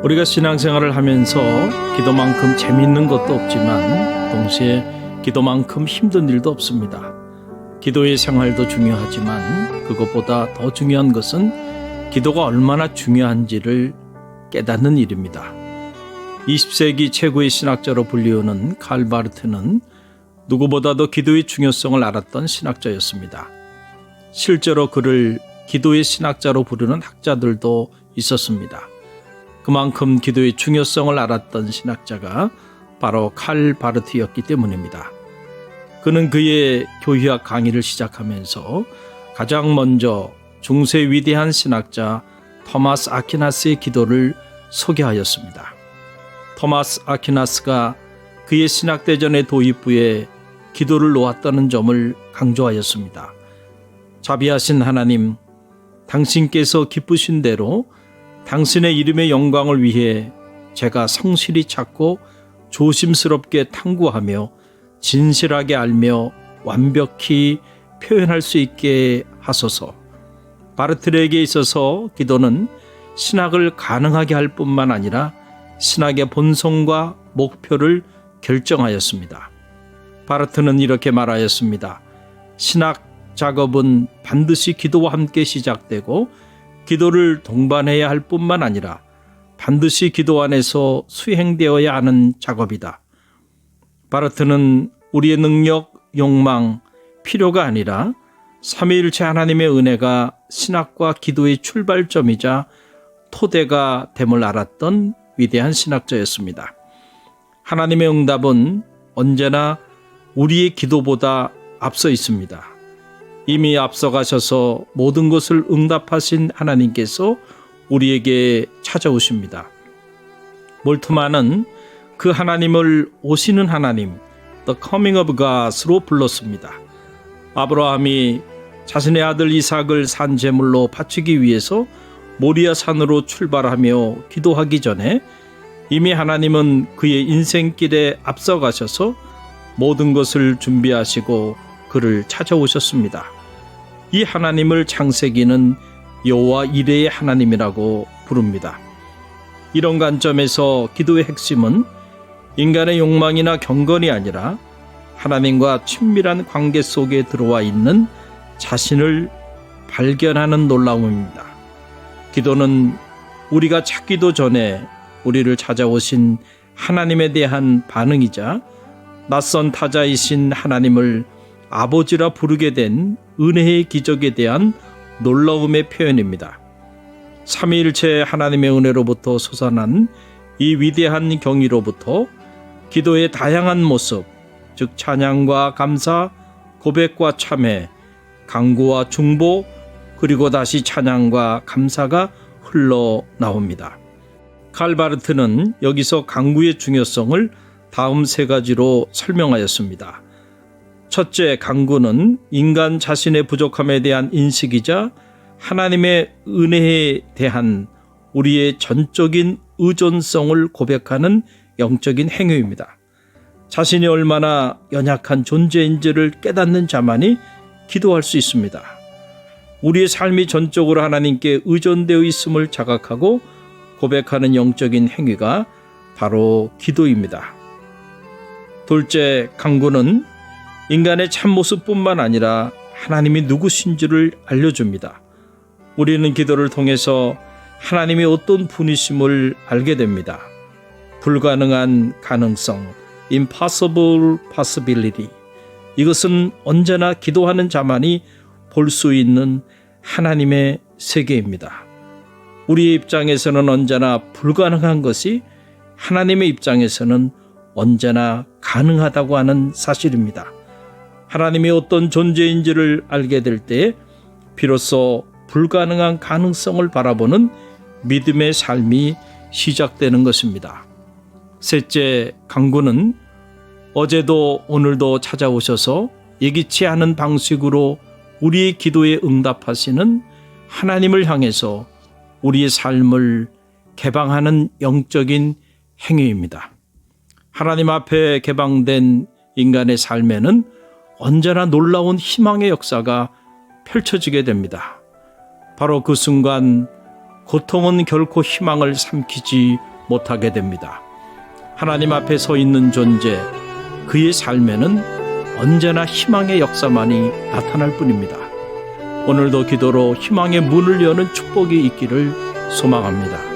우리가 신앙생활을 하면서 기도만큼 재미있는 것도 없지만 동시에 기도만큼 힘든 일도 없습니다. 기도의 생활도 중요하지만 그것보다 더 중요한 것은 기도가 얼마나 중요한지를 깨닫는 일입니다. 20세기 최고의 신학자로 불리우는 칼 바르트는 누구보다도 기도의 중요성을 알았던 신학자였습니다. 실제로 그를 기도의 신학자로 부르는 학자들도 있었습니다. 그만큼 기도의 중요성을 알았던 신학자가 바로 칼 바르트였기 때문입니다. 그는 그의 교회학 강의를 시작하면서 가장 먼저 중세 위대한 신학자 토마스 아퀴나스의 기도를 소개하였습니다. 토마스 아퀴나스가 그의 신학대전의 도입부에 기도를 놓았다는 점을 강조하였습니다. 자비하신 하나님, 당신께서 기쁘신 대로 당신의 이름의 영광을 위해 제가 성실히 찾고 조심스럽게 탐구하며 진실하게 알며 완벽히 표현할 수 있게 하소서. 바르트에게 있어서 기도는 신학을 가능하게 할 뿐만 아니라 신학의 본성과 목표를 결정하였습니다. 바르트는 이렇게 말하였습니다. 신학 작업은 반드시 기도와 함께 시작되고 기도를 동반해야 할 뿐만 아니라 반드시 기도 안에서 수행되어야 하는 작업이다. 바르트는 우리의 능력, 욕망, 필요가 아니라 삼위일체 하나님의 은혜가 신학과 기도의 출발점이자 토대가 됨을 알았던 위대한 신학자였습니다. 하나님의 응답은 언제나 우리의 기도보다 앞서 있습니다. 이미 앞서가셔서 모든 것을 응답하신 하나님께서 우리에게 찾아오십니다. 몰트만은 그 하나님을 오시는 하나님, The Coming of God으로 불렀습니다. 아브라함이 자신의 아들 이삭을 산 제물로 바치기 위해서 모리아 산으로 출발하며 기도하기 전에 이미 하나님은 그의 인생길에 앞서가셔서 모든 것을 준비하시고 그를 찾아오셨습니다. 이 하나님을 창세기는 여호와 이레의 하나님이라고 부릅니다. 이런 관점에서 기도의 핵심은 인간의 욕망이나 경건이 아니라 하나님과 친밀한 관계 속에 들어와 있는 자신을 발견하는 놀라움입니다. 기도는 우리가 찾기도 전에 우리를 찾아오신 하나님에 대한 반응이자 낯선 타자이신 하나님을 아버지라 부르게 된 은혜의 기적에 대한 놀라움의 표현입니다. 삼위일체 하나님의 은혜로부터 솟아난 이 위대한 경의로부터 기도의 다양한 모습, 즉 찬양과 감사, 고백과 참회, 간구와 중보, 그리고 다시 찬양과 감사가 흘러나옵니다. 칼 바르트는 여기서 간구의 중요성을 다음 세 가지로 설명하였습니다. 첫째, 간구는 인간 자신의 부족함에 대한 인식이자 하나님의 은혜에 대한 우리의 전적인 의존성을 고백하는 영적인 행위입니다. 자신이 얼마나 연약한 존재인지를 깨닫는 자만이 기도할 수 있습니다. 우리의 삶이 전적으로 하나님께 의존되어 있음을 자각하고 고백하는 영적인 행위가 바로 기도입니다. 둘째, 간구는 인간의 참모습뿐만 아니라 하나님이 누구신지를 알려줍니다. 우리는 기도를 통해서 하나님이 어떤 분이심을 알게 됩니다. 불가능한 가능성, impossible possibility. 이것은 언제나 기도하는 자만이 볼 수 있는 하나님의 세계입니다. 우리의 입장에서는 언제나 불가능한 것이 하나님의 입장에서는 언제나 가능하다고 하는 사실입니다. 하나님이 어떤 존재인지를 알게 될 때 비로소 불가능한 가능성을 바라보는 믿음의 삶이 시작되는 것입니다. 셋째, 간구는 어제도 오늘도 찾아오셔서 예기치 않은 방식으로 우리의 기도에 응답하시는 하나님을 향해서 우리의 삶을 개방하는 영적인 행위입니다. 하나님 앞에 개방된 인간의 삶에는 언제나 놀라운 희망의 역사가 펼쳐지게 됩니다. 바로 그 순간 고통은 결코 희망을 삼키지 못하게 됩니다. 하나님 앞에 서 있는 존재, 그의 삶에는 언제나 희망의 역사만이 나타날 뿐입니다. 오늘도 기도로 희망의 문을 여는 축복이 있기를 소망합니다.